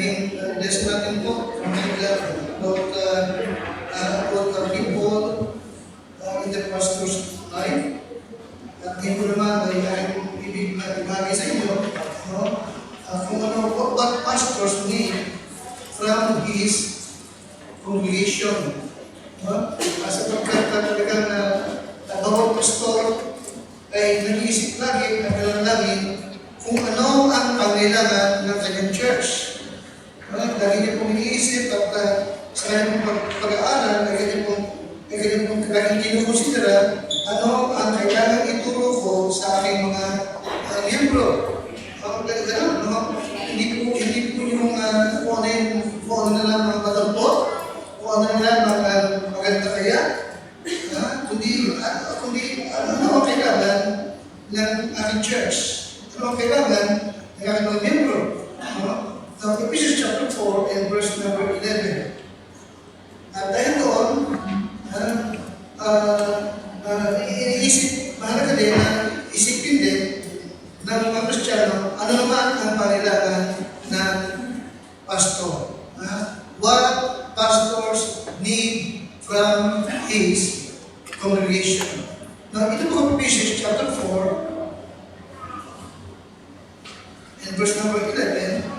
naging lesson natin po from about people in the pastor's life. At hindi ko naman ay ibigay sa inyo kung ano, what pastors need from his congregation. Kasi talagang bawat pastor ay nag-iisip lagi, naglalangin kung ano ang pangailangan ng kanyang church. Lagi niya pong iniisip at sa kanyang pag-aaral, lagi pong laging kinukonsidera ano ang kailangan ituro ko sa aking mga miyembro. Hindi po yung kung ano na lang mga matampot, kung ano na lang mga maganda kaya, kundi ano ang kailangan ng aking church. Ano ang kailangan ng aking mga miyembro. Now, Ephesians chapter 4 and verse number 11. At dahil doon, mahalaga din na isipin din ng mga Kristiyano ano naman ang pangailangan ng pastor. What pastors need from his congregation. Now, ito po Ephesians chapter 4 and verse number 11.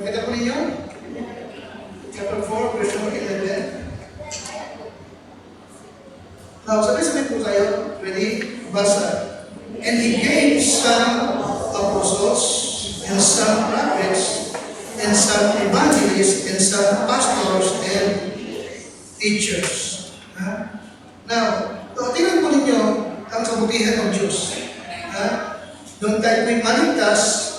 Nakita po ninyo? Chapter 4, verse number 11. Now, sabi-sabi po tayo. Ready? Basa. And he gave some apostles, and some prophets, and some evangelists, and some pastors, and teachers. Now, tingnan po ninyo ang kabutihan ng Diyos. Noong tayo po'y maligtas,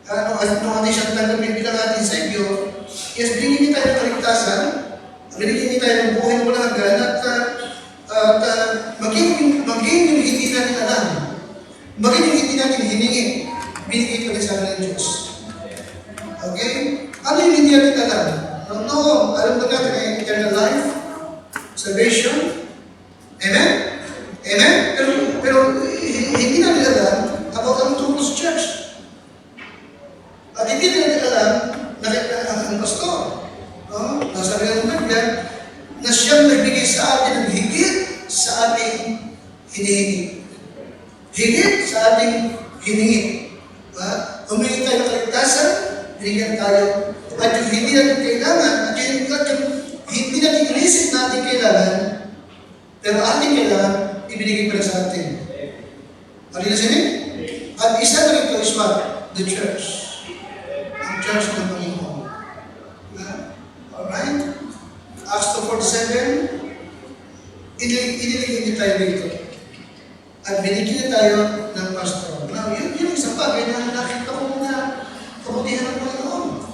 nung ating siyang tanggapin bilang ating Savior, yes, binigyan niya tayo ng kaligtasan, binigyan niya tayo ng buhay mo lang hanggan, at maging yung hindi natin alam, maging yung hindi natin hiningi, binigay pa rin sa akin ng Diyos. Okay? Ano yung hindi natin alam? No, alam ba natin ay eternal life, salvation, amen? Amen? Pero hindi natin alam about ang tungkol sa church. At hindi natin alam na ang pastor, nasa rin ng Biblia, na siyang nagbigay sa atin ng higit sa ating hinihingi. Higit sa ating hinihingi. Humingi tayo ng kaligtasan, binigyan tayo. At yung hindi natin kailangan, at yung hindi natin inisip na ating kailangan, pero ating kailangan, ibinigay pa rin sa atin. Halina sinin? At isa na rin ito is what? The church. Ang church ng Panginoon. Alright? Acts 2:47, iniligyan niya tayo dito. At binigyan niya tayo ng pastor. Now, yun yung isang bagay na nakita ko na kabutihan ng Panginoon.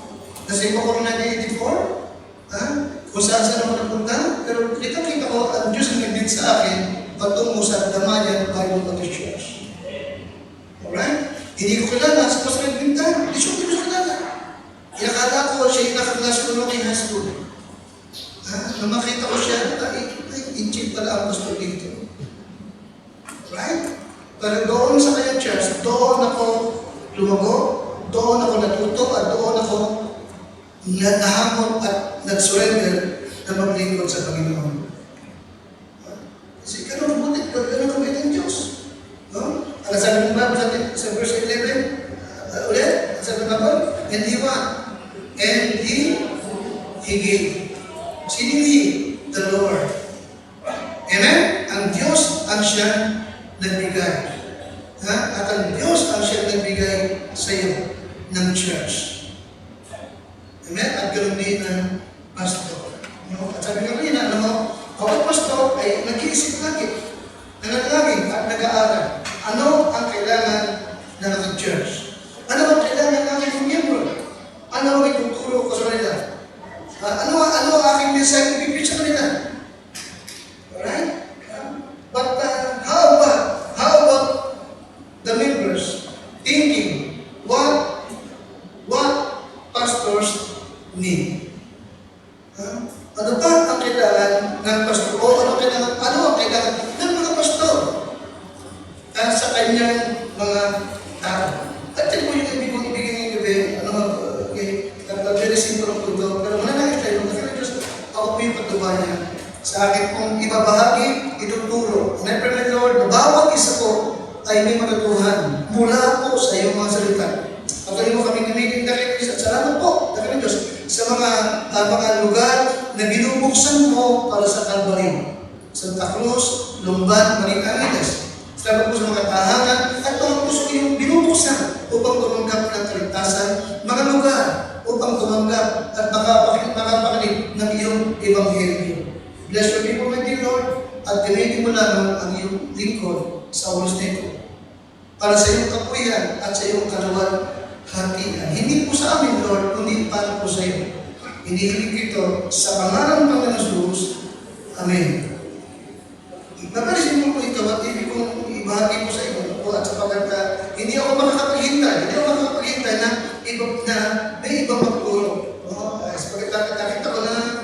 Nasa iba ko 1984, kung saan ako napunta, pero kita ko, ang Diyos ang nag-lead sa akin patungo sa Damayan Bible Baptist Church. Alright? Hindi ko kilala sa Pastor Edwintan. Hindi ko kilala. Inakala ko siya inakaglas ko kay high school. Nung makita ko siya, in-check pala ang pastor dito. Right? Pero doon sa kanyang church, doon ako lumago, doon ako natuto, at doon ako nahamon at nag-surrender na maglingkod sa Panginoon. Kasi ganun kabait ang Diyos. Ang sabi ng Bible sa verse 11, ulit, ang sabi ng Bible, and he what? And he gave. Sino he? The Lord. Amen? Ang Diyos ang siyang nagbigay. At ang Diyos ang siyang nagbigay sa iyo ng church. Amen? At ganoon din ng pastor. At sabi nga rin, bawat pastor ay nag-iisip lagi, nanalangin at nag-aaral. Ano ang kailangan ng ating church? Ano ang kailangan ng aking miyembro? Ano ang ituturo ko sa kanila? Ano ang aking mensahe ibibigay sa kanila? Alright? But how about the members thinking what pastors need? Ano ba ang bebe, okay, very simple po ito, pero mananangin tayo, kasi Diyos, ako po yung patubaya. Sa akin kung ibabahagi, ituturo. And I pray, Lord, na bawat isa ko ay may matutuhan mula po sa iyong mga salita. Patuloy mo kami gamitin, Dakil Diyos, at salamat po, Dakil Diyos, sa mga lugar na binubuksan mo para sa Calvary. Santa Cruz, Lumban, Marianidas. Salamat po sa mga tahanan at mga puso iyong binubuksan upang tumanggap ng kaligtasan, mga lugar upang tumanggap at makapakinig ng iyong ebanghelyo. Bless your people, my dear Lord, at gamitin mo lamang ang iyong lingkod sa oras na ito para sa iyong kapuyan at sa iyong kaluwalhatian. Hindi po sa amin, Lord, kundi para po sa iyo. Hinihiling ito sa pangalan ng Panginoon Jesus. Amen. Napalisin mo po ito at ibig kong ibahagi po sa inyo po at sapagkat hindi ako makakapaghintay na may ibang magturo. Sapagkat nakita ko na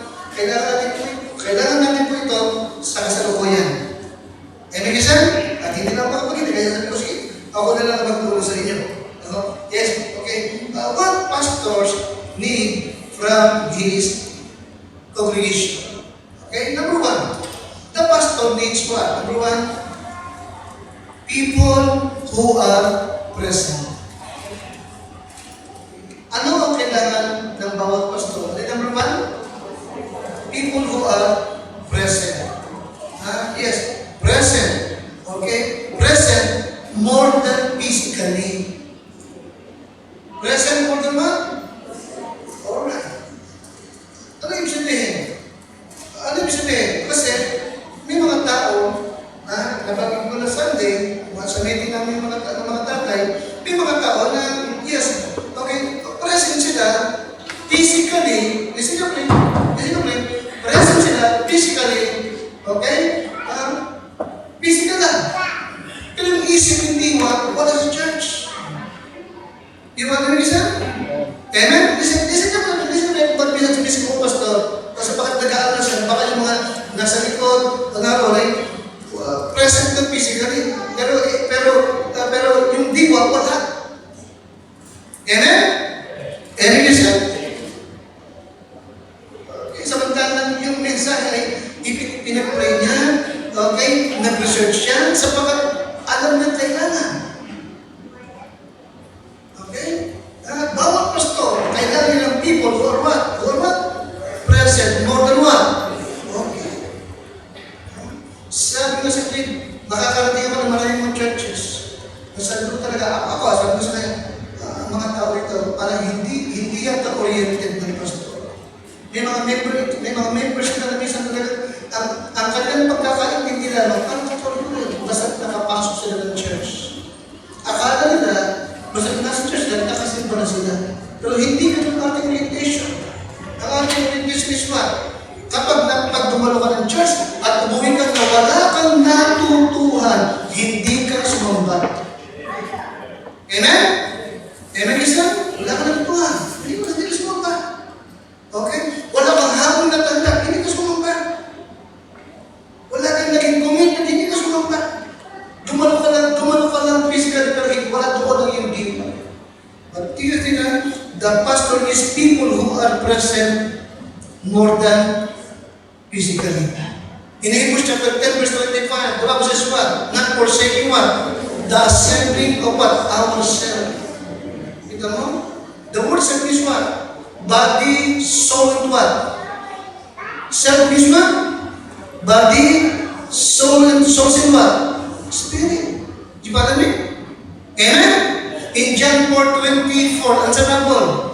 kailangan natin po ito sa kasalukuyan. Amen, sir? At hindi na ako makapagintay, kaya sabi ko, sige, ako na lang magturo sa inyo. Yes, okay. What pastors need from his congregation? Okay, number one, the pastor needs what? Number one, people who are present. Ano ang kailangan ng bawat pastor? Number one, people who are present. Yes, present. Okay? Present more than physically. Present more than what? Alright. Ano ibig sabihin? Kasi may mga tao, napagod ko na Sunday, sa meeting namin yung mga tatay, may mga tao na, yes, okay, present sila physically, present sila physically, okay? Physical lang. Pero yung isip hindi wala sa church. You want to listen? Amen? Listen na ba't minsan sabihin ko, pastor, kasi bakit nag-aaral siya, baka yung mga nasa likod, present na physically, pero yung diwa, wala. Amen? Amen, listen? Okay, samantalang yung mensahe ay pinag-pray niya, okay, nag-research siya, sapagkat alam na kailangan. Okay? Bawat pastor, kailangan ng people who are what? Present more than what? Okay. Sabi ko sa Clint, nakakarating ako ng maraming mga churches. Sabi ko talaga, sabi ko sa kanya, mga tao ito, parang hindi yata oriented ng pastor. May mga members na minsan talaga, ang kanilang pagkakaintindi lamang, ano pastor yun? Basta nakapasok sila ng church. Akala nila, basta nasa church lang, nakasimba na sila. Pero hindi ito ang ating orientation. Ang ating orientation is what? Kapag dumalo ka ng church at umuwi ka na wala kang natutuhan, hindi ka sumamba. Amen? Amen, isa? Wala kang natutuhan. Hindi ka sumamba. Okay? Wala kang habol na tanda, hindi ka sumamba. Wala kang naging commitment, hindi ka sumamba. Dumalo ka lang physically, pero wala doon ang iyong deal. But the pastor is people who are present more than physically. In Hebrews chapter 10, verse 25, the Bible says what? Not forsaking what? The assembling of what? Ourselves. Kita mo? The word self is what? Body, soul, and what? Self is what? Body, soul, and what? Spirit. Di ba namin? Amen? In John 4:24, ang sanabol.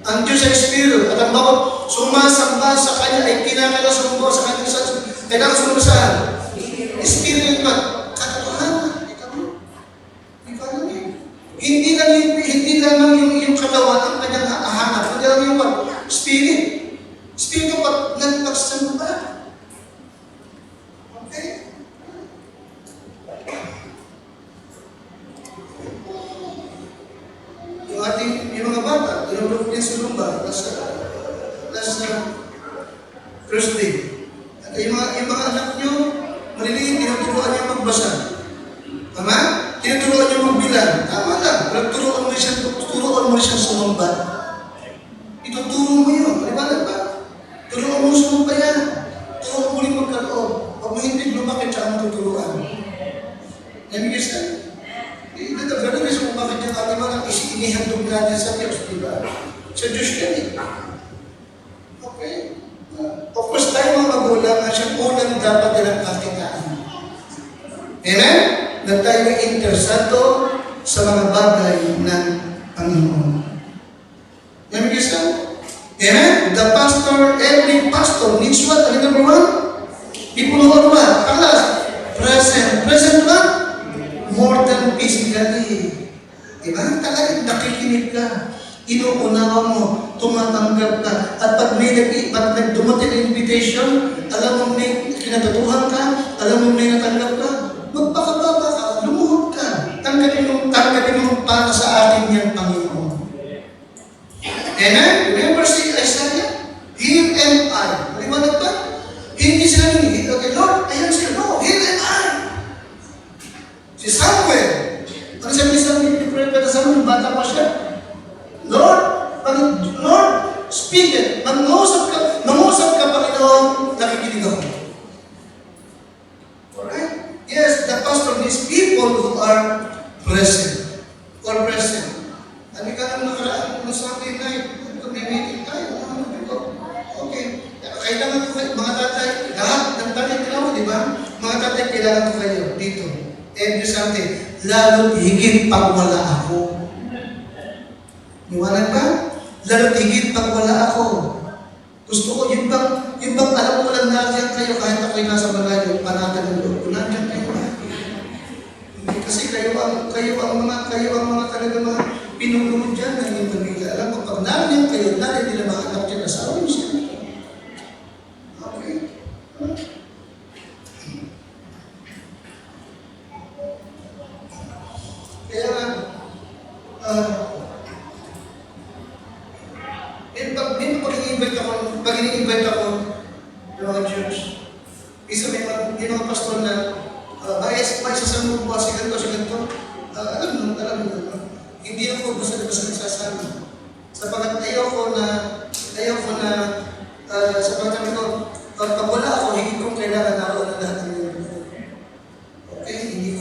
Ang Diyos ay Espiritu, at ang bawat sumasamba sa Kanya ay kinakailangan sa Kanya. Kailangan sumunod saan? Espiritu at katotohanan. Ikaw namin. Hindi lang yung katawan ang kanyang hahanap. Hindi lang yung Spirit. Espiritu pa nagpagsamba. Okay? Yung mga bata, tinulog niya sa lumba, last Thursday. At yung mga anak nyo, maliliit, tinuturuan niya magbasa. Tama? Tinuturuan niya magbilang. Tama lang. Nagturuan mo siya natin sa Diyos, di ba? Sa Diyos yan eh. Okay? Of course, tayo mga magulang, siya unang dapat nilang kakitaan. Amen? Na tayo ay interesado sa mga bagay ng Panginoon. Amen, Kristian? Amen? The pastor, every pastor needs what? Ano number one? People who are what? Panglas? Present. Present what? More than physically. Diba? Talagang nakikinig ka. Inuunawa mo, tumatanggap ka. At pag may dumating na invitation, alam mo may kinatutuhan ka, alam mo may natanggap ka, magpakababa ka, lumuhod ka. Tanggapin mo para sa atin yan, Panginoon. Amen? Remember si Isaiah? Here am I. Maliwanag ba? Hindi sila nangihit. Okay, Lord, ayan siya. No, here am I. Si Samuel. Ano sabi ni Prophet Samuel? Bata pa siya. Lord, speak it. Mangusap ka, Panginoon, nakikinig ako. Alright? Yes, the pastor needs people who are present. Or present. Ano ka nang nakaraan ng Sunday night? Ito, may meeting tayo. Okay. Kailangan ko kayo, mga tatay, lahat ng tatay tinawag, di ba? Mga tatay, kailangan ko kayo dito. Every Sunday, lalo higit pag wala ako. Iwanan ba? Lalo higit pag wala ako. Gusto ko, yung bang alam ko lang nandiyan kayo kahit ako'y nasa malayo, panatan ng loob ko, nandiyan kayo. Kasi kayo ang mga talaga mga pinulunod dyan ng inyong pamilya. Alam ko, pag nandiyan kayo, nandiyan nila makanak dyan na sa amin siya. Okay? Kaya pag ini-invite ako ng mga church, isa may mga pastor na may sasamuhin po si ganito. Alam mo, hindi ako basta-basta nagsasama. Sapagat ayoko na sapagat kami ko, pag wala ako, higit kong kailangan ako na lahat ng mga. Okay, hindi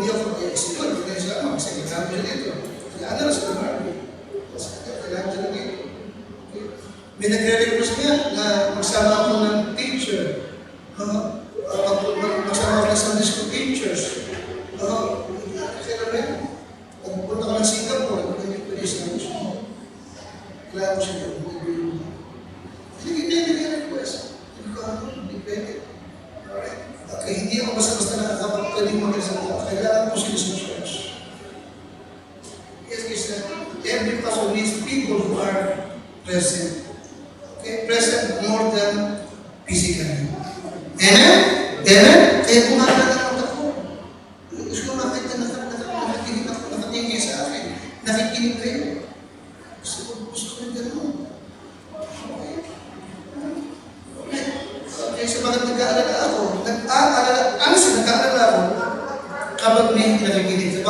ako kaya siguro, hindi kayo sama, kasi kailangan dyan ito. Kailangan na sa Marvin. Kailangan dyan ito. May nagre-request niya na magsama ako ng teacher. Magsama ako ng Sunday school teachers. Kasi alam mo yan, pagpunta ka ng Singapore, pwede sa English mo. Kailangan ko siya doon. Hindi nagre-request. Hindi pwede. Alright? Okay, hindi ako basta-basta nakakapag pwedeng mag-resalita. Kailangan ko sila sa church. Yes, kasi every pastor needs people who are present. Okay, present more than physically. Amen? Amen? Kaya kung nakakataot ako, gusto ko nakatingin ako, nakatingin sa akin, nakikinig kayo. Gusto ko yung gano'n. Okay, so bakit nag-aalala ako? Nag-aalala ako kapag may hindi nakikinig.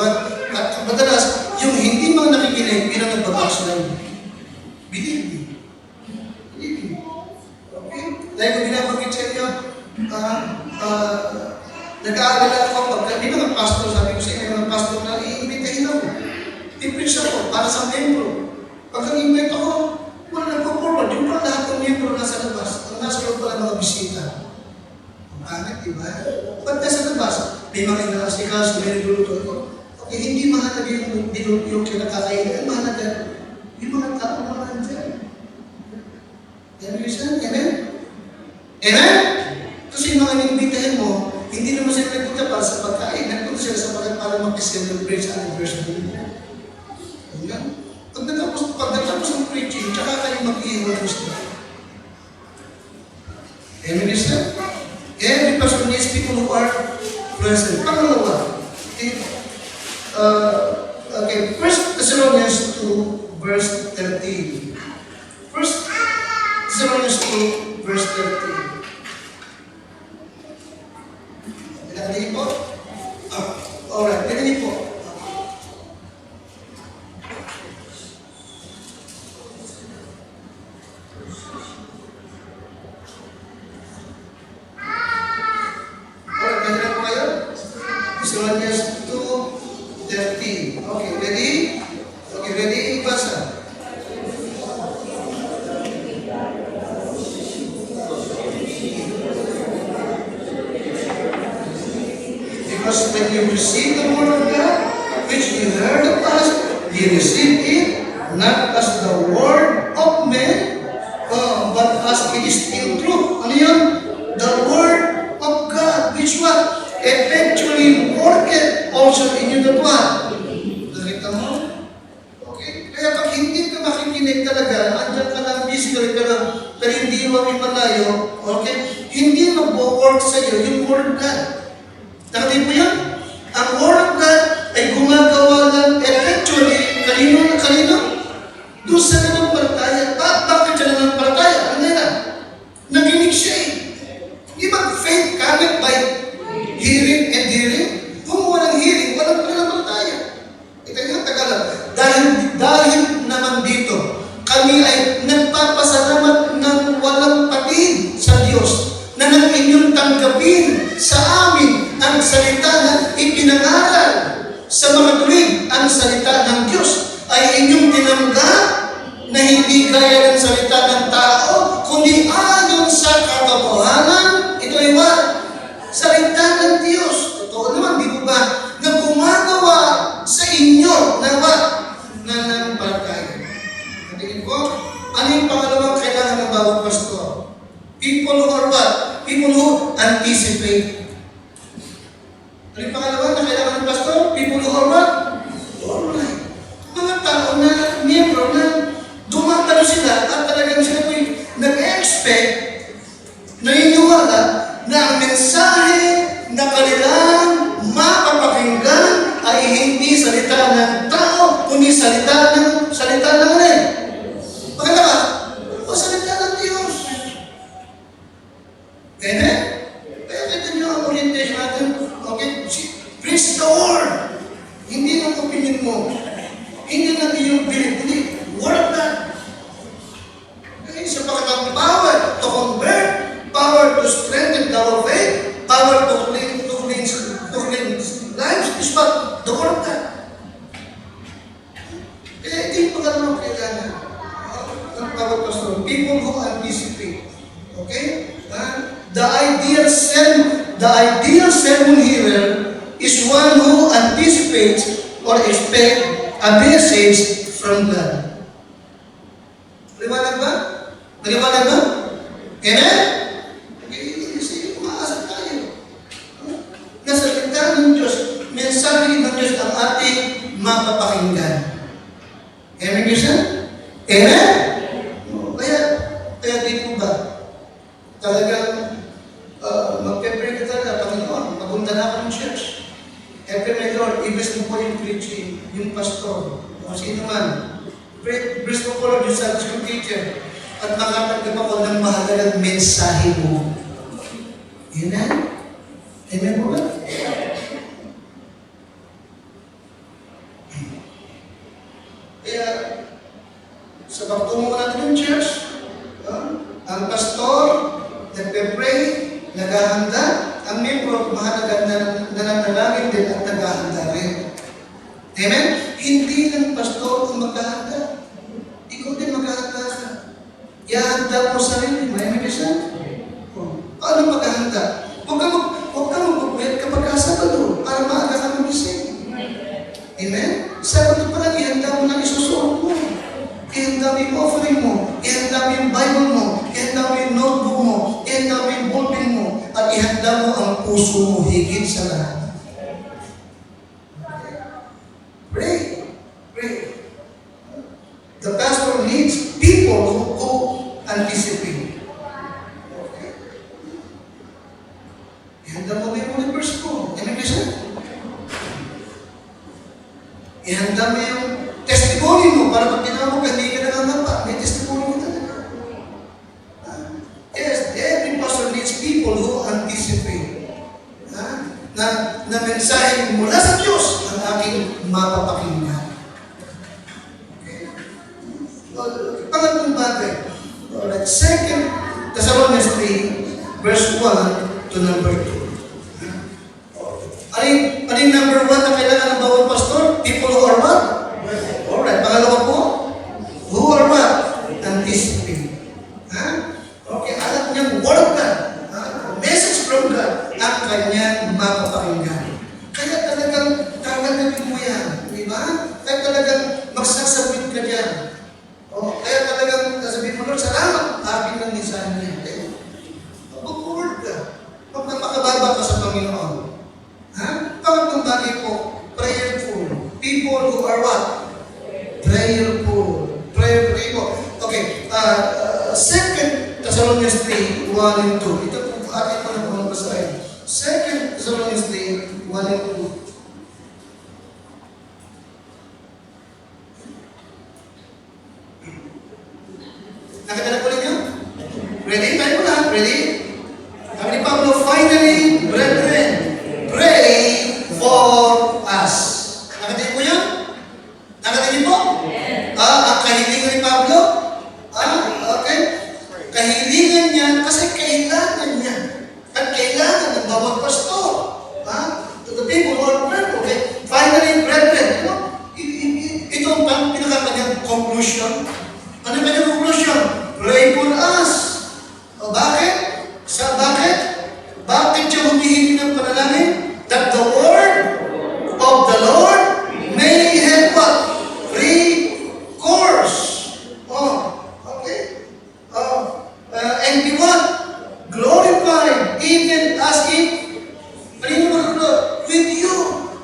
Madalas, yung hindi mga nakikinig, yun ang nagbabackslide. Believe me. Okay? Dahil kung binabanggit sa inyo, nag-aalala ako pag may mga pastor, sabi ko sa inyo, mga pastor na i-invitahin ako. I-preach ako para sa membro. Pag nag-invite ako, wala nagpo-forward. Yung pa lahat ng membro nasa labas. Ang nasa loob pala mga bisita. Ang pangit, diba? Pag nasa labas, may mga inakasikas, may nagluluto ako. Okay, hindi mahalaga yung kinakakain. Ang mahalaga, yung mga tao na nandyan. Amen? Amen? Kasi yung mga inimbitahin mo, hindi naman sila nagpunta para sa pagkain. Nagpunta sila sa pagkain para mag-celebrate sa anniversary. Ayan. Pag natapos ng preaching, tsaka kayo mag-iwan gusto. Amen, sister? Every person needs people who are present. Pangalawa, okay, 1 Thessalonians 2, verse 13. 1 Thessalonians 2, verse 13. Narinig po? Alright, narinig po. Alright, narinig po kayo? Thessalonians 2, 13. Okay, ready? Okay, ready? Basa. when you receive the word of God, which you heard of us, you received it, not as the word of men, but as it is still true. Ano yun? The word of God, which what? Effectually worketh also in you that what? Nakita mo? Okay? Kaya pag hindi ka makikinig talaga, andyan ka lang, physically ka lang, pero hindi mo malayo, okay? Hindi mag-work sa iyo yung word of God. Nakatid mo yan? Ang word of God ay gumagawa lang effectually, kanino? Doon sa nanampalataya. Bakit siya nanampalataya? Ano yan? Naginig siya eh. Di ba faith cometh by hearing and hearing? Kung walang hearing, walang pananampalataya. Ito yung tagalan. Dahil naman dito, kami ay nagpapasalamat ng walang patid sa Diyos na nang inyong tanggapin sa amin ang salita na ipinangaral sa mga tuwid. Ang salita ng Diyos ay inyong tinanggap na hindi gaya ng salita ng tao, kundi ayon sa katotohanan. Ito ay what? Salita ng Diyos. Totoo naman, di ba? Na gumagawa sa inyo na what? Nananampalataya. Natingin ko, ano yung pangalawang kailangan ng bawat pastor? People who are what? People who anticipate. Ano yung pangalawa na kailangan ng pastor? People who are what? Alright. Mga tao na miyembro na dumatalo sila at talagang sila po'y nag-expect, naniniwala na ang mensahe na kanilang mapapakinggan ay hindi salita ng tao, kundi salita ng ano eh. Pangalawa, o salita ng Diyos. Amen? Kaya kita nyo ang orientation natin. Okay? Preach the word. Hindi ng opinion mo. Hindi ng iyong belief. Hindi. Word of God. Okay? Sapagkat ang power to convert, power to strengthen our faith, power to cleanse lives is what? The word of God. Kaya ito yung pangalawang kailangan ng bawat pastor. People who anticipate. Okay? The ideal sermon hearer is one who anticipates or expects a message from God. Maliwanag ba? Maliwanag ba? Amen? Kasi umaasa tayo. Nasalita ng Diyos, mensahe ng Diyos ang ating mapapakinggan. Amen, Christian? Amen? Kaya di po ba? Talagang magpe-pray ka talaga, Panginoon, papunta na ako ng church. Every Lord, ibig mo po yung preaching, yung pastor, o sino man. Bless mo po Lord yung Sunday school teacher. At makatanggap ako ng mahalagang mensahe mo. Amen? Amen po ba? Kaya, sa pagtungo natin ng church, ang pastor, nagpe-pray, naghahanda, ang membro, mahalaga na nananalangin din at naghahanda rin. Amen? Hindi lang pastor ang maghahanda. Ikaw din maghahanda ka. Ihahanda mo sarili. May isa? Paano maghahanda? Huwag ka mag-pupwet kapag Sabado para maaga ka magising. Amen? Sabado pa lang, ihanda mo na isusuot mo. Ihanda mo yung offering mo. Ihanda mo yung Bible mo. Ihanda mo yung notebook mo. Ihanda mo yung ballpen mo. At ihanda mo ang puso mo higit sa lahat. Pray. Pray. The pastor needs people who anticipate. Okay. Ihanda mo na yung universe mo. Ano ba siya? Ihanda mo yung testimony mo para pag tinawag ka, hindi ka nangangapa. May testimony mo talaga. Yes, every pastor needs people who anticipate. Na mensahe mula sa Diyos ang aking mapapakinggan. Okay? Pangatlong bagay. Alright, 2 Thessalonians 3, verse 1 to number 2. Ano yung number 1 na kailangan ng bawat pastor? People who are what? Alright, pangalawa po? Who are what? Anticipate. Okay, alam niyang word of God. Message from God ang kanyang mapapakinggan. Kaya Prayerful. Pray po. Okay. 2 Thessalonians 3, 1 and 2. Ito po akin pa na po basahin. 2 Thessalonians 3, 1 and 2. Nakita po ninyo? Ready? Tayo po lahat. Ready? Sabi ni Pablo, finally, brethren, pray for us. Nakita po yan? Nakita niyo po? Ang kahilingan ni Pablo? Okay. Kahilingan niya kasi kailangan niya. At kailangan ng bawat pastor. To the people who are praying. Okay. Finally, brethren. Ito ang pinakakanyang conclusion. Ano ba yung conclusion? Pray for us. Bakit? Bakit? Bakit siya humihingi ng panalangin? That the word of the Lord may have what? Free course. Okay. And be what? Glorified, even as if, with you.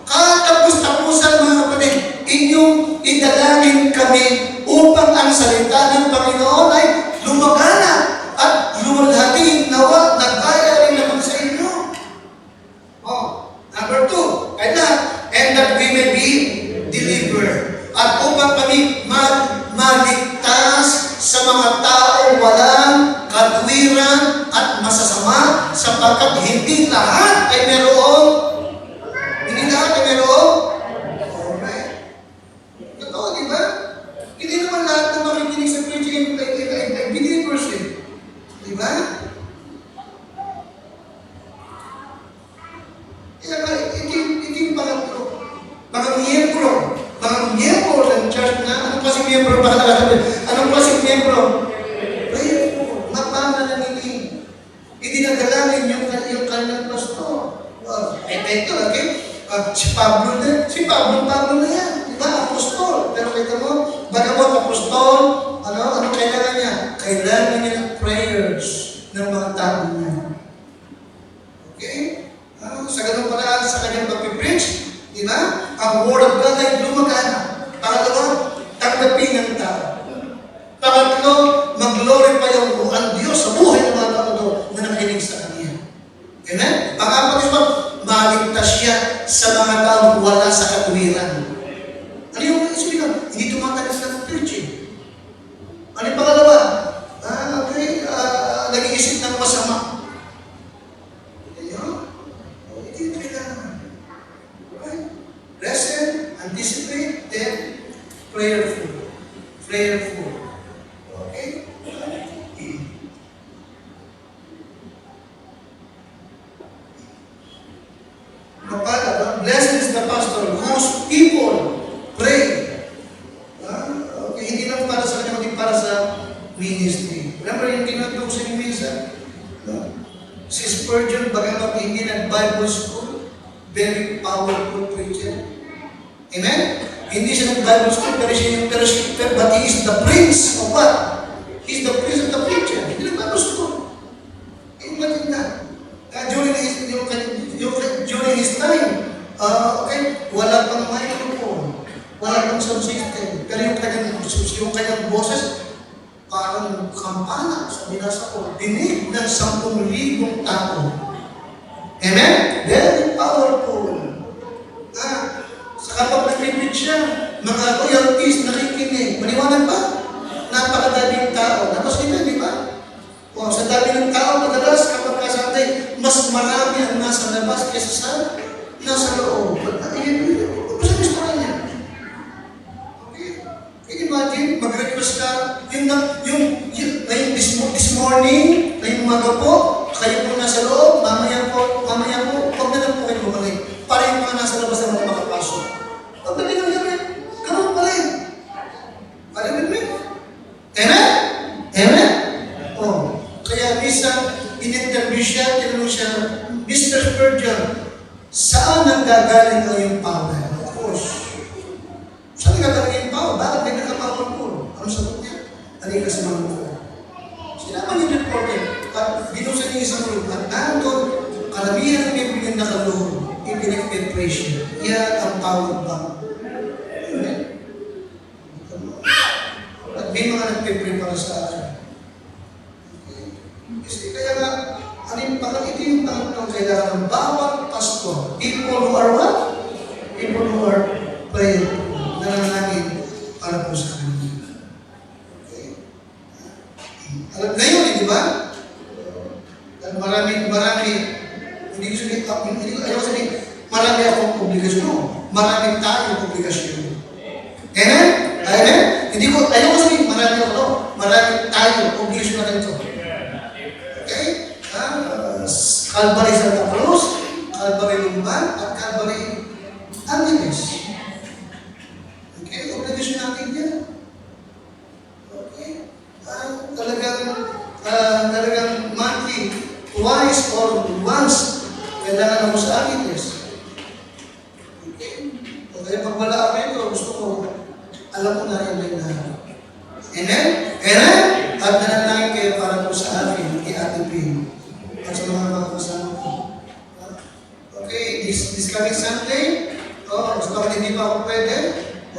Katapos-tapusan mga kapatid, inyong idalangin kami upang ang salita ng Panginoon ay lumagana at luwalhati nawa nagkaya rin naman sa inyo. Number 2, and that we may be delivered. At upang kami maligtas sa mga taong walang katwiran at masasama sapagkat hindi lahat ay meron. Hindi lahat ay meron. Alright. Totoo, di ba? Hindi naman lahat na makikinig sa preaching ay believers eh. Di ba? Kaya ba, ito yung pangatlo. Mga miyembro ng church na, anong klaseng miyembro pa talaga? Anong klaseng miyembro? Prayerful, mapanalangin. Idinadalangin yung kanilang pastor. Ito, okay? Si Pablo na yan. Diba? Apostol. Pero kita mo, bagamat apostol, ano kailangan niya? Kailangan niya ng prayers ng mga tao niya. Okay? Sa ganun paraan, sa kanyang pag-preach, diba? Ang word of God ay lumagana. Pangalawa, tanggapin ng tao. Pangatlo, mag-glorify ang Diyos sa buhay ng mga tao na nakinig sa Kanya. Amen? Pang-apat is maligtas siya sa mga taong wala sa katwiran. Ano yung isipin lang? Hindi tumatagal sa preaching. Ano yung pangalawa? Okay, nag-iisip ng masama. Ito yung kailangan. Right? Listen, anticipate, then prayerful. Prayerful. Okay? Blessed is the pastor whose people pray. Okay, hindi lang para sa kanya, kundi para sa ministry. Remember yung tinutugso ni Misa? Si Spurgeon, bagamat hindi nag-Bible school, very powerful preacher. Amen? Hindi siya nag-Bible school, pero but he is the prince of what? He is the prince of the preacher. Hindi nag-Bible school. Imagine that. During his time, okay, wala pang microphone, wala pang sound system, pero yung kanyang boses, parang kampana, sa binasa ko, dinig ng 10,000 tao. Amen? Very powerful. Sa kapag nag-repeat siya, mga royalties nakikinig. Maniwanag ba? Napakadaming tao. Tapos nila, di ba? Sa dami ng tao, madalas kapag kasatay, mas marami ang nasa labas kaysa sa nasa loob. Basta gusto ka niya. Okay? Can you imagine? Mag-request ka, this morning, ngayong umaga po, kayo po nasa loob, mamaya po, huwag na lang po kayo bumalik. Para yung mga nasa labas na mga makapasok. Pag galing ang gabi, ganun pa rin. Parinig mo? Amen? Amen? Kaya minsan, in-interview siya, tinanong siya, Mr. Spurgeon, saan nanggagaling ang iyong power? Of course. Saan nanggagaling ang power? Bakit may nagka-powerful? Ano sagot niya? Halika sa mga mga. Sinaman yung reporter, at binusan niya isang room, at nandun, karamihan ng bibigyan na kaloob, ibinag-preparation. Yan ang power bomb. Amen? may mga nagpe-prepare sa akin. Okay? Kasi kaya nga, ito yung pangatlong kailangan ng bawat pastor. People who are what? People who are prayerful. Nananangin para po sa kanila. Okay? Alam ngayon, di ba? Marami, hindi ko sabihin, marami akong publikasyon. Marami tayong publikasyon. Amen? Amen? Ayaw ko sabihin, marami tayong publikasyon na ganito. Okay? Calvary Santa Cruz, Calvary Lumban, at Calvary Angeles. Okay? Publikasyon natin yan. Okay? Talagang monthly, twice or once, kailangan ako sa Angeles. Okay? O kaya pag wala ako ito, gusto ko, alam ko na rin na. Amen? Amen? At nananangin kayo para po sa akin, kay Ate Pin, at sa mga kasama ko. Okay, this coming Sunday, gusto ko hindi pa ako pwede,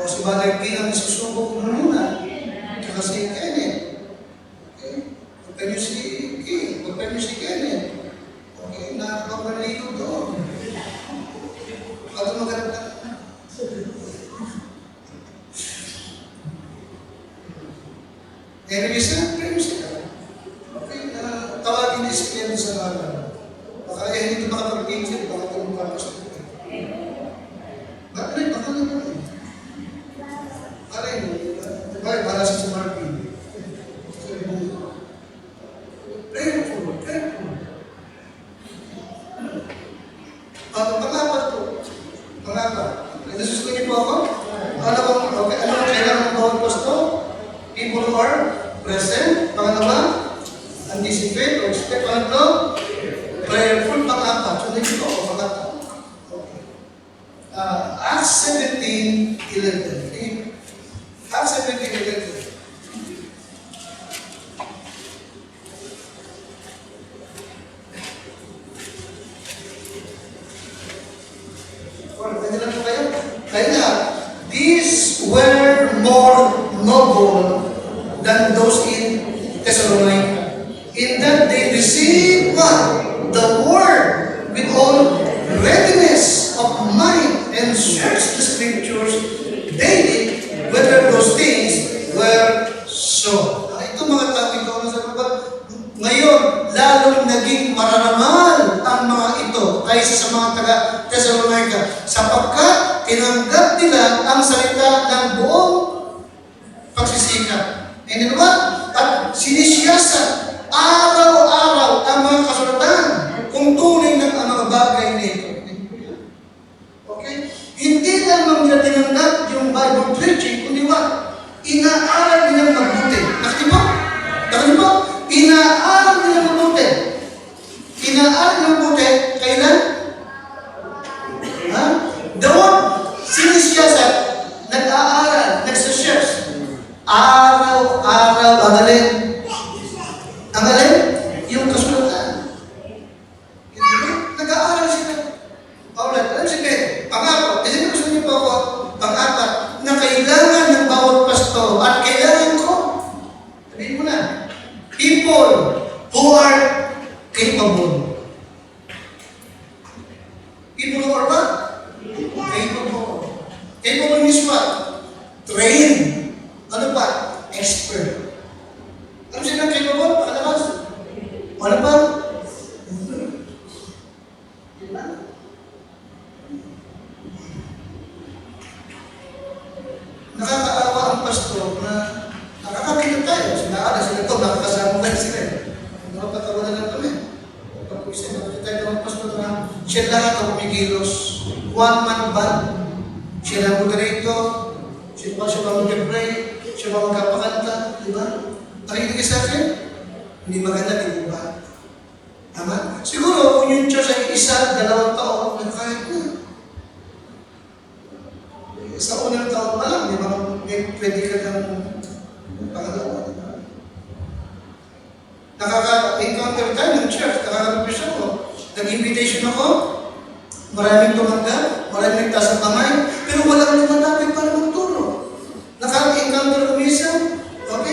si Mother Pin ang isusubok ko muna, tsaka si Kenneth. Okay? Pagpapin niyo si King, pagpapin niyo si Kenneth. Okay, nakakapalito doon. At maganda. Anyway, pray mo sila. Okay, tawagin niyo si Kenneth sa ngalan. Baka hindi ito makapag-picture, baka ito makapag-picture. Bakit? Baka naman. Bakit? Para sa Marvin. Prayerful. Pangapat po. Nasusunod niyo po ako? Ano kailangan ng bawat pastor? People who are present. Pangalawa, anticipate or expect. Pangatlo, prayerful. Pangapat. Sunod niyo po ako. Pangapat. Okay. Acts 17:11. Okay? Acts 17:11. Kaya these were more noble than those in Thessalonica, in that they received what? The word with all readiness of mind and searched the scriptures daily whether those things were so. Ito mga topic ko na sa baba. Ngayon, lalong naging mararamal ang mga ito kaysa sa mga taga-Thessalonica sapagkat tinanggap nila ang salita ng buong pagsisikap. And then what? At sinisiyasa araw-araw ang mga kasulatan kung tunay ng ang mga bagay nito. Okay? Hindi lamang nila tinanggap yung Bible preaching, kundi what? Inaaral nilang mabuti. Nakatipo? Inaaral nilang mabuti. Inaaral nilang mabuti. Kailan? Doon, sinisiyasat, nag-aaral, nagsashares. Araw-araw, ang alin? Ang alin? Yung kasulatan. Nag-aaral sila. Paulat, alam sige, pang-apat, kasi gusto niyo po ako, pang-apat, na kailangan ng bawat pastor at kailangan ko. Sabihin mo na, people who are capable. People who are what? Capable. Capable means what? Trained. Ano pa? Expert. Ano sila capable? Pakalabas? Ano pa? Nakakaawa ang pastor na nakakakita tayo. Sila ito, nakakasama tayo sila. Nakapatawa na lang kami. Pag-isip, nakakita tayo ng pastor na siya lahat ang kumikilos. One man band. Siya lang moderator. Siya ba mag-pray? Siya ba magkapakanta? Diba? Nakikinig ka sa akin? Hindi maganda, di ba? Tama? Siguro, kung yung church ay 1, 2 taon, kahit na. Sa unang taon pa lang, di ba? Pwede ka ng pangalawa. Nakaka-encounter tayo ng church, nakaka-prepare ako. Nag-invitation ako, maraming tumanggap, maraming nagtaas ang kamay, pero walang lumalapit para magturo. Nakaka-encounter ko minsan, okay,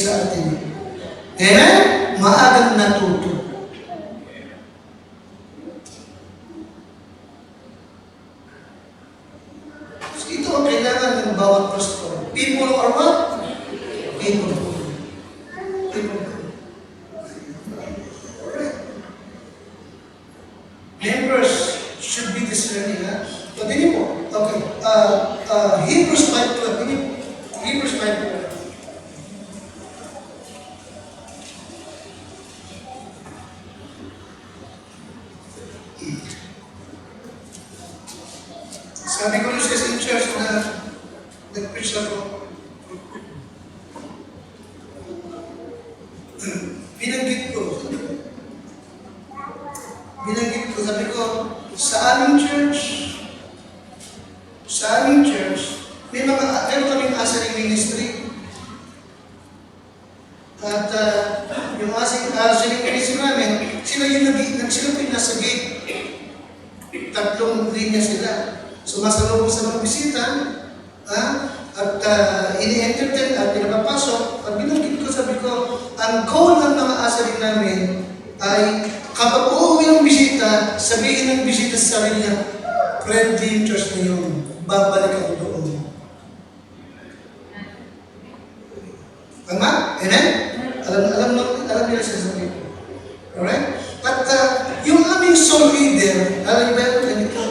sa atin. Amen? Maagang natuto. So ito ang kailangan ng bawat pastor. People are what? People. People. Alright. Members should be discerning, ha? So, dini po. Okay. Hebrews 5:12. Dini po. Hebrews 5:12. Sabi ko rin sa isang church na nag-preach ako, binanggit ko, sabi ko, sa aming church, meron kaming asering ministry. At yung asering ministry namin, sila yung nasa gate. 3 linya sila. Sumasalubong sa mga bisita, at ini-entertain at pinapapasok. Pag binanggit ko, sabi ko, ang goal ng mga asering namin ay kapag uuwi ang bisita, sabihin ng bisita sa sarili niya, friendly yung church na yun, babalik ako doon. Tama? Amen? Alam nila siya sabihin. Alright? At yung aming song leader, alam niyo ba ganito?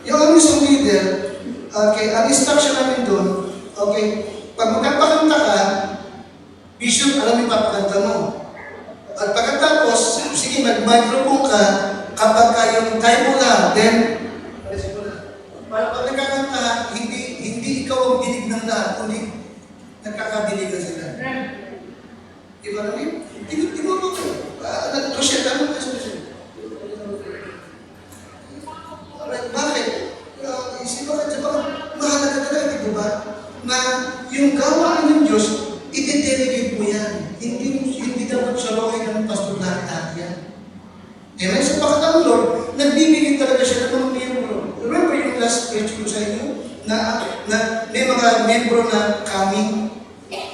Yung aming song leader, okay, ang instruction namin doon, okay, pag magpapakanta ka, Bishop, alam yung papakanta mo. At pagkatapos, sige, mag-microphone ka, kapag kayong time mo na, then, pag nagkakanta, hindi ikaw ang dinig ng lahat, kundi nagkakadiligan sila. Di ba namin? Di mo mo ko. Rochelle, ano ka sa Rochelle? Alright, bakit? Bakit mahalaga talaga, di ba? Na yung gawaan ng Diyos, iti-delegate mo yan. Hindi dapat salokin ng pastor lahat yan. Amen? So bakit ang Lord, nagbibigay talaga siya ng mga miyembro. Remember yung last preach ko sa inyo? Na may mga miyembro na kami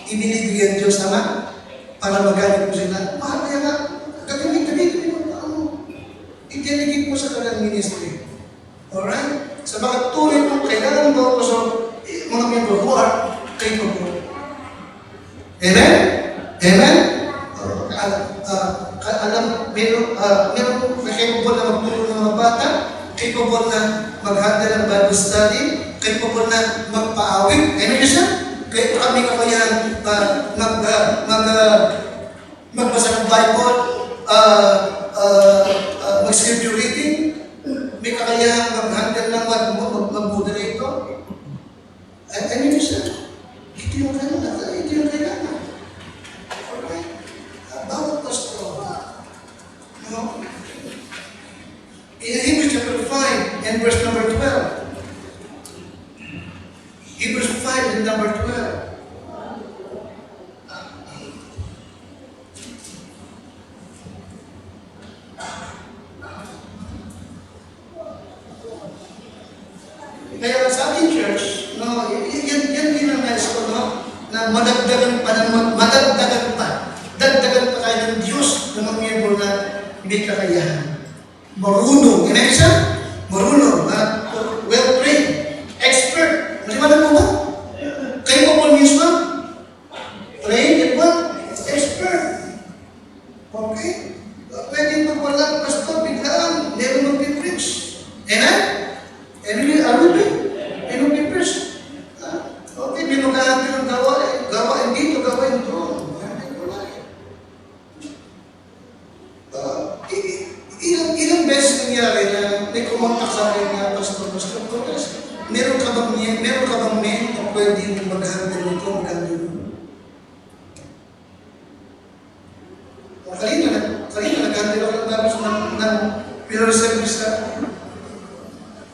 ibinibigyan Diyos naman para magamit mo sila. Mahal kaya nga, gagamitin mo na i-delegate mo sa kanilang ministry. Alright? Sa mga tuloy mo, kailangan mo so, mga miyembro who are capable. Amen? Amen? Meron na capable na magtulong ng mga bata, capable na mag-handle ng Bible study, capable na magpaawit. Amen siya? Kaya kami kakayahan magbasa ng Bible, mag-scripture reading, may kakayahan mag-handle ng mag-moderator. Amen siya? Ito yung kailangan. Alright? Bawat pastor, in Hebrews chapter 5 and verse number 12, Hebrews 5 and number 12. Kaya sa ating church, yan din ang nais ko, na madagdagan pa. Dagdagan pa tayo ng Diyos na mga miyembro na may kakayahan. Marunong. Yan siya? Marunong. Well-trained. Expert. Maliwanag mo ba? Capable means what? Trained and what? Expert. Okay? Pwede magwalang pastor, biglaan, meron magpipreach. Amen? Are we doing? Meron magpipreach. Okay, binugahan din ang gawain dito, gawain doon. Ilang beses nangyari na may kumontak sa akin na pastor, meron ka bang men na pwede mag-handle nito, mag-handle nito? Kanina nag-handle ako ng tapos ng funeral service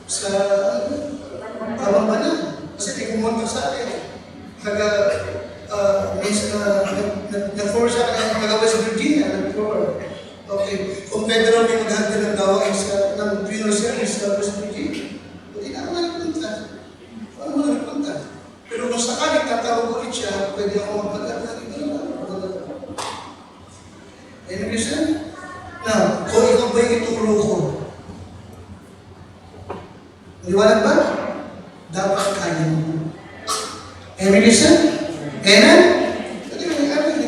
sa Kabambana. Kasi may kumontak sa akin. Nag-force siya ng West Virginia, nag-force. Okay, kung pwede rin may mag-handle ng gawain ng funeral service sa West Virginia, hindi na ako nagpunta. Paano mo nagpunta? Pero kung sakaling tatawag ulit siya, pwede ako magpagdala. listen? Amen?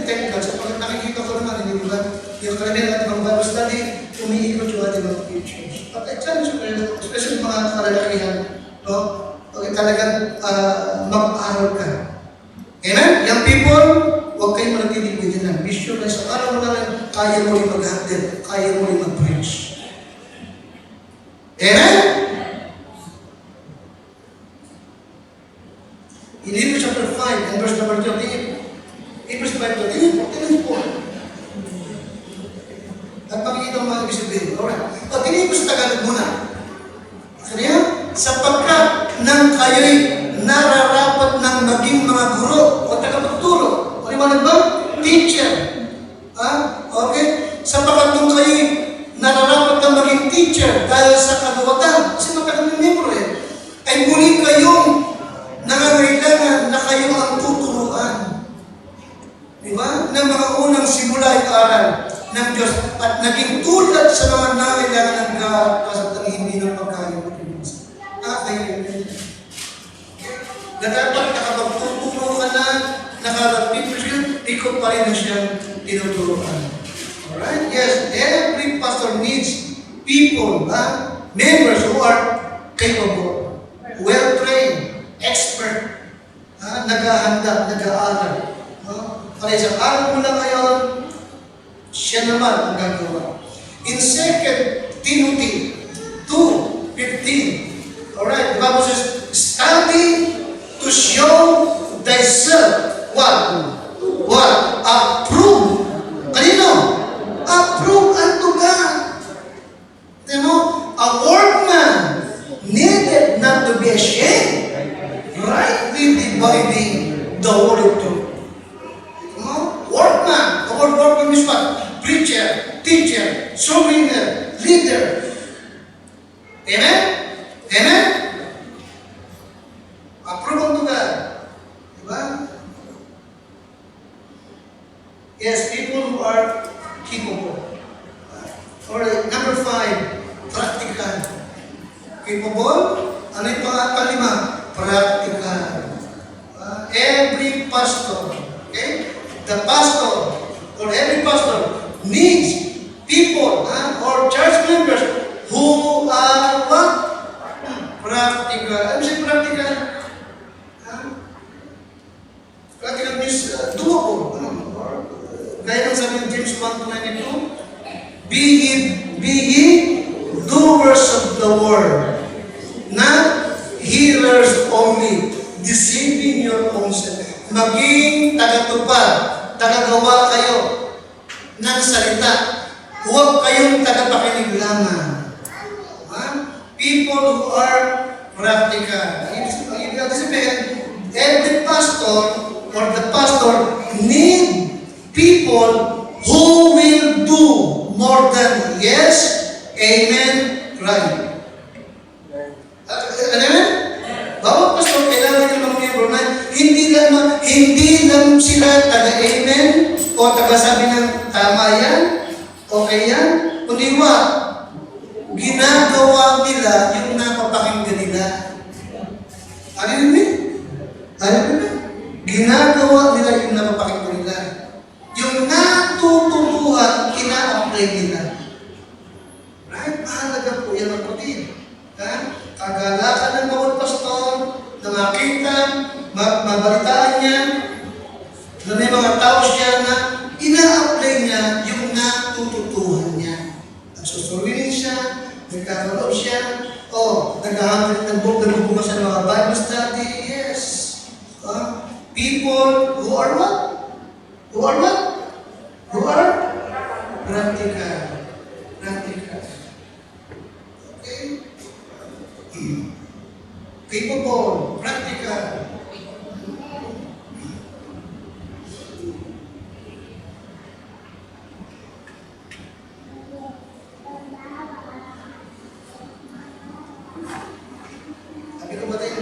Thank God. So pag nakikita ko naman, hindi ba, yung karamihan natin mga Bible study, umiikot yung ating mga pictures. At challenge ko kayo, especially mga kalalakihan, no? Pag talagang mag-aral ka. Amen? Young people, huwag kayong manatiling vigilant. Be sure na sa araw mo lang, kaya mo rin mag-handle, kaya mo rin mag-preach. Amen? In Hebrews chapter 5 and verse number 13, Hebrews 5:13 po. At makikita mo mga ibig sabihin. Alright. O, tingin ko sa Tagalog muna. Sabi niya, sapagkat nang kayo'y nararapat ng maging mga guro o tagapagturo. O liwanag ba? Teacher. Okay? Sapagkat nung kayo'y nararapat ng maging teacher dahil sa kaluwatan. Kasi matagal ng membro ay muli kayong nangangailangan na kayo ang tuturuan. Di ba? Ng mga unang simula ay aral ng Diyos at naging tulad sa mga nangangailangan ng kasatang hindi ng pagkain. Na dapat nakapagtuturo ka na, nakapag-pipres ka, ikaw pa rin na siyang tinuturuan. Alright? Yes, every pastor needs people, members who are capable, well-trained, expert, naghahanda, nag-aaral. Para isang araw mo lang ngayon, siya naman ang gagawa. In 2 Timothy 2:15, alright, the Bible says, study to show thyself what? Approved. Kanino? Approved unto God. Tignan mo, a workman needed not to be ashamed, rightly dividing the word of truth. Workman. The word workman means what? Preacher, teacher, servant, leader. Amen? Amen? Approve unto God. Diba? Yes, people who are capable. Alright, number 5, practical. Capable? Ano yung pangalima? Practical. Every pastor, okay? The pastor, or every pastor, needs people or church members who are what? Practical. Ano siya practical? Practical means doable. Gaya ng sabi ng James 1:92, be ye doers of the word, not hearers only, deceiving your own self. Maging tagatupad, tagagawa kayo ng salita. Huwag kayong tagapakinig lamang. People who are practical. Ang ibig sabihin, every pastor or the pastor need people who will do more than yes, amen, right. Amen? Bawat pastor, kailangan yung mga membro na hindi lang sila taga-amen o taga-sabi ng tama yan, okay yan, kundi ginagawa nila yung napapakinggan nila. Ano yun? Ano yun? Ginagawa nila yung napapakinggan nila. Yung natutubuhan, ina-apply nila. Right? Mahalaga po yan ang kapatid. Kagalakan ng bawat pastor, na makita, mabalitaan niya, na may mga tao siya na ina-apply niya yung natututuhan niya. At susuruin siya, nagkakaroon siya, naghahanap ng book, nagbubukas siya ng mga Bible study, yes. People who are what? Who are what? Who are practical. Practical. Okay? Capable, practical. Sabi ko ba tayo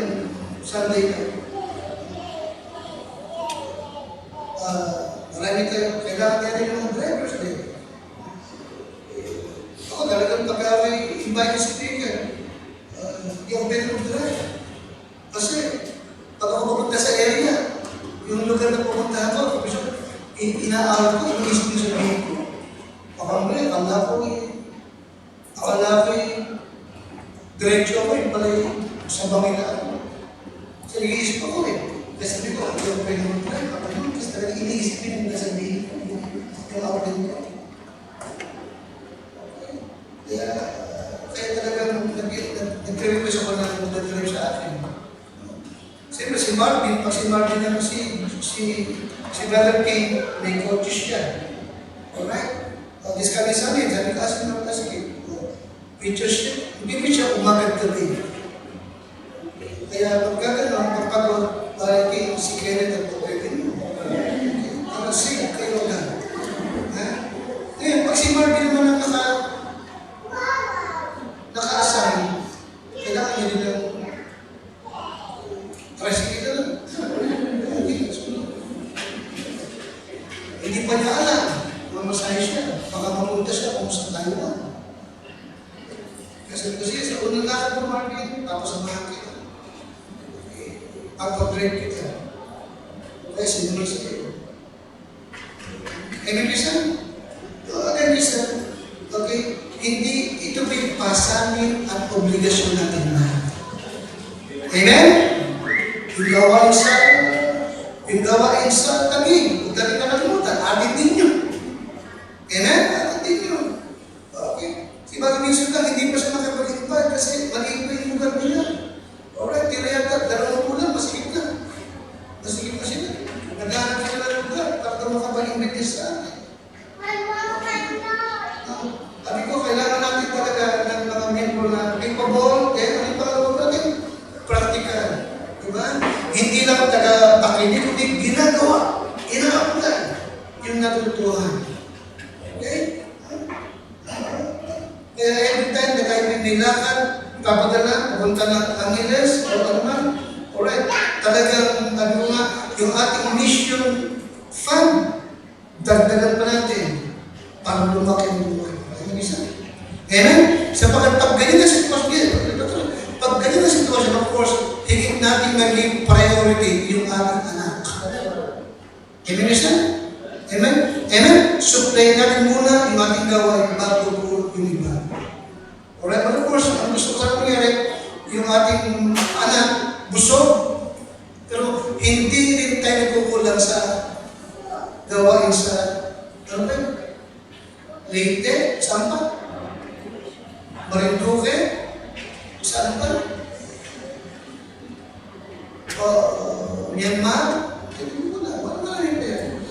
Sunday na? Marami tayo, kailangan tayo ng mga drivers din. Ako talagang pagka-invite yung speaker, yung pwede mag-drive. Kasi, pag ako pupunta sa area, inaawal ko, iniisip ko sa bihin ko. Akala ko diretso ako, yung pala sa bangin na ako. So, nag-iisip ako Kasi sabi ko, yung pwede mo tayo, kasi talaga iniisip ko yung nasabihin ko, yung awal ko. Kaya talagang nag-request ako na nag-drive sa akin. Siyempre si Marvin, pag si Marvin naman si Brother King, may coaches siya. Alright? This kami sa amin, sabi ko, asin naman kasi, pictures siya, hindi siya umagat gabi. Kaya pagkaganon, kapagod, parang si Kenneth at Pupepin mo. Parang siya, kayo na. Ngayon, pag si Marvin naman ang naka-assign, kailangan niya din ng tricycle na lang. Hindi pa niya alam, mamasahe siya, baka mapunta siya kung saan tayo na. Kasi sa unang lakad ng market, tapos samahan kita. Pagpag-drive kita. Okay, sinuloy sa iyo. Any reason? Any reason? Okay? Hindi, ito may pasanin at obligasyon natin na. Amen? Yung gawain sa tagig, huwag natin nakalimutan, atin din yun. Amen? Atin din yun. Okay? Si Bagay Minsan lang, hindi pa siya makapag-invite kasi maliit pa yung lugar nila. Alright, tinayagkat, 2 bulan, masigit na. Masigit na sila. Naghahanap sila ng lugar para makapag-invite sa atin. Sabi ko, kailangan natin talaga ng mga membro na capable, ano yung pangalawa natin? Practical. Diba? Hindi lang taga-pakinig, kundi ginagawa. Ina-apply yung natutuhan. Okay? Kaya every time na kayo may nilakad, papadala, pupunta ng Angeles, o ano man, alright, talagang, yung ating mission fund, dagdagan pa natin para lumaki ng lumaki. Amen? Sapagkat pag ganyan na sitwasyon, of course, higit natin maging priority yung ating anak. Amen, isa? Amen? Amen? Supply natin muna yung ating gawain bago po yung iba. Alright, but of course, ang gusto ko sana mangyari, yung ating anak, busog, pero hindi rin tayo nagkukulang sa gawain sa Leyte, Sampa, Marinduque, saan pa? Myanmar, wala rin tayo.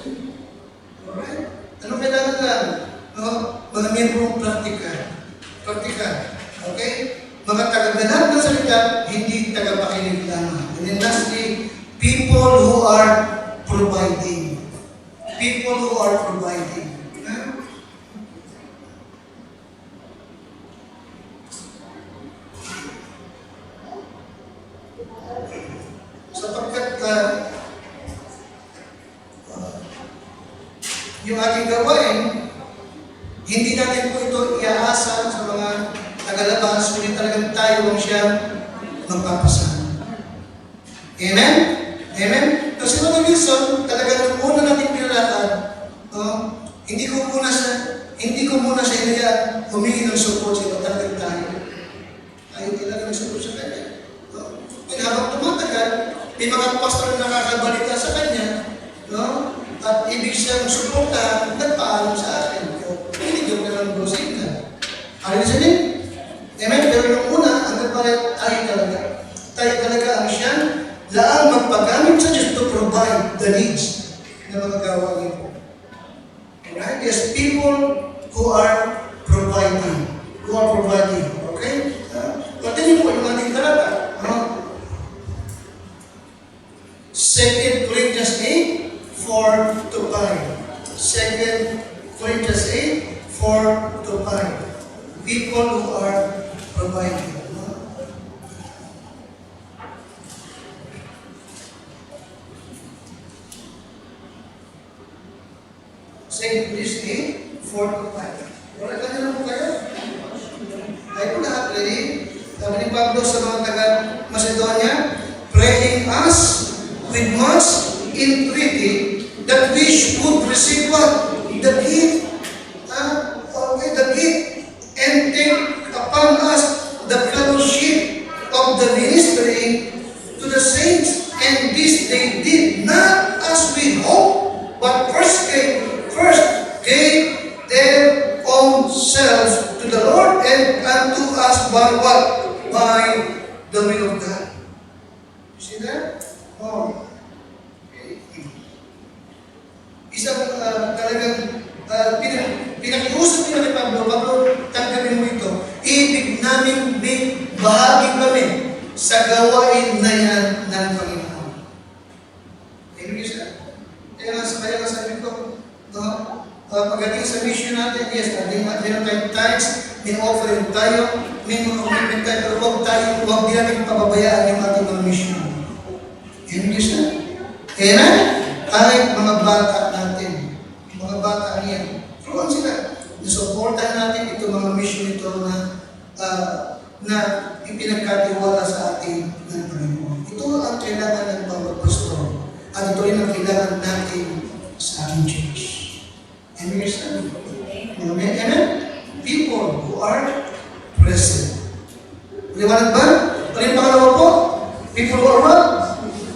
Alright? Ano kailangan lang? Mga miyembrong praktikal. Okay? Mga taga-ganap ng salita, hindi taga-pakinig lamang. And then lastly, people who are providing. People who are providing. Sapagkat yung ating gawain, hindi natin po ito iaasa sa mga tagalabas, kundi talagang tayo ang siya magpapasan. Amen? Amen? Kasi mga Wilson, talagang nung una natin pinalakad, hindi ko muna sa inaya humingi ng support sa iba, talagang tayo. Tayo talaga ng support sa kanya. And habang tumatagal, may mga pastor na nakakabalita sa kanya, at ibig siyang suporta, nagpaalam sa akin. Hindi ko na lang brosing ka. Are you listening? Amen? Pero nung una, ang nagpalit, tayo talaga ang siyang laang magpagamit sa Diyos to provide the needs ng mga gawain ko. Alright? Yes, people who are providing. Okay? Pagdating po yung ating talata. 2 Corinthians 8, 4 to 5. 2 Corinthians 8, 4 to 5. People who are providing. Second Corinthians 8, 4 to 5. Wala ka na po kayo? Tayo po lahat ready? Sabi ni Pablo sa mga taga-Macedonia, praying us with much entreaty that we should receive what? The gift. Okay, the gift. And take upon us the fellowship of the ministry to the saints. And this they did not as we hope, but first gave their own selves to the Lord and unto us by what? By the will of God. You see that? Oh. Okay. Isang talagang pinakiusap nila ni Pablo, tanggapin mo ito. Ibig namin may bahagi kami sa gawain na yan ng Panginoon. Ibig siya. Kaya nga sabi ko, no? Pagdating sa mission natin, yes, meron tayong tithes, may offering tayo, may mga commitment tayo, pero huwag din natin pababayaan yung ating mga mission. Ibig siya. Kaya kahit mga bata natin, mga bata niyan, turuan sila. Nasuportahan natin itong mga mission ito na ipinagkatiwala sa ating ng Panginoon. Ito ang kailangan ng bawat pastor. At ito rin ang kailangan natin sa ating church. Amen? Amen? Amen? People who are present. Liwanag ba? Ano yung pangalawa po? People who are what?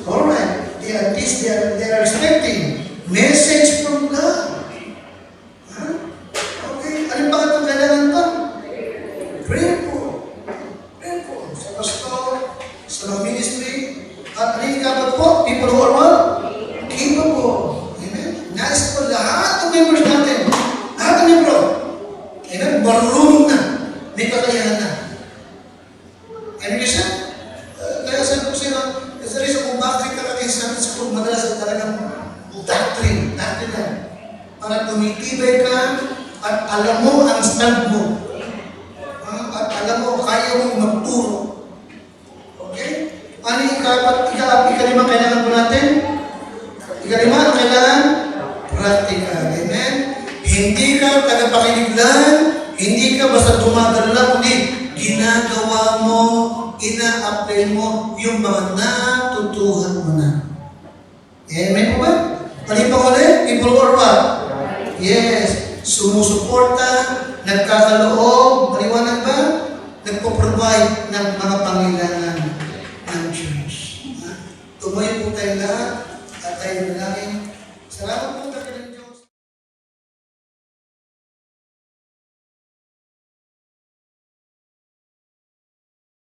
Alright. At least they are expecting message from God. Huh? Okay. Ano yung pangatong kailangan pa? Prayerful. Prayerful. Sa pastor, sa mga ministry. At ano yung kapat po? People who are what? Capable. Amen? Nais po lahat ng members natin. Lahat ng membro. Amen? Marunong na. May kakayahan na. Ano yung isa? Kaya sabi ko sa'yo, sa reason kung bakit kakakisabi sa kung madalas talagang doctrine na. Para tumitibay ka at alam mo ang stand mo. At alam mo, kaya mong magturo. Okay? Ano yung ikalima kailangan po natin? Ikalima, ang kailangan? Practical. Amen? Hindi ka tagapakinig lang, hindi ka basta tumagal lang, kundi ginagawa mo, ina-apply mo yung mga natutuhan mo na. Amen po ba? Ano pa ulit? People or what? Yes. Sumusuporta, nagkakaloob, maliwanag ba? Nagpo-provide ng mga pangailangan ng church. Tumayo po tayo lahat at tayo manalangin. Salamat po.